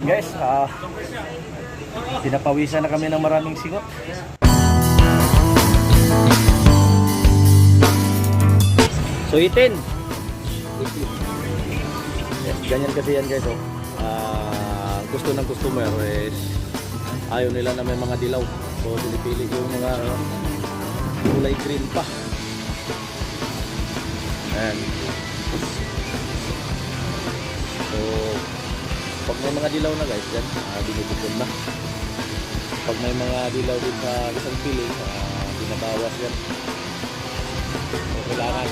Guys, pinapawisan na kami ng maraming singot. So itin. Ganyan kasi yan guys. Gusto ng customer is ayaw nila na may mga dilaw. So pinipili ko yung mga kulay green pa. Ayan. So pag may mga dilaw na guys, yan, binubukod na. Pag may mga dilaw din sa isang piling, binabawas yan. So kailangan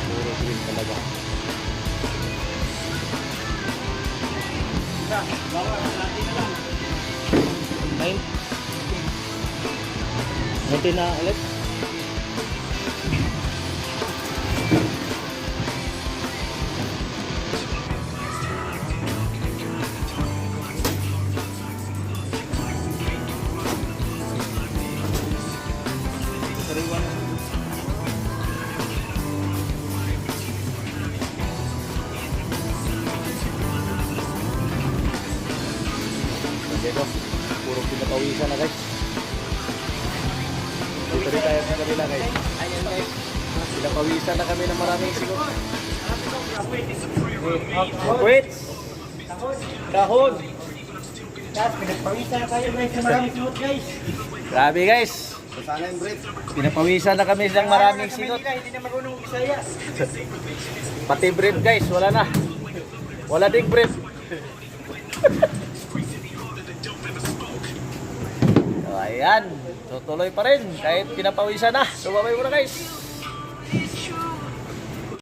puro green talaga. Bawal natin na lang. 19 na ulit. Dito, puro pinapawisan na guys. Dito rin tayo sa kabila guys. Ayan guys. Pinapawisan na kami ng maraming sigot. Wait! Kahon! Guys, pinagpawisan na tayo guys sa maraming suot guys. Grabe guys! Sana yung break. Pinapawisan na kami ng maraming sigot. Hindi na marunong Bisaya. Pati brief guys, wala na. Wala ding brief. So ayan, tutuloy pa rin kahit pinapawisan na. So bye-bye muna guys.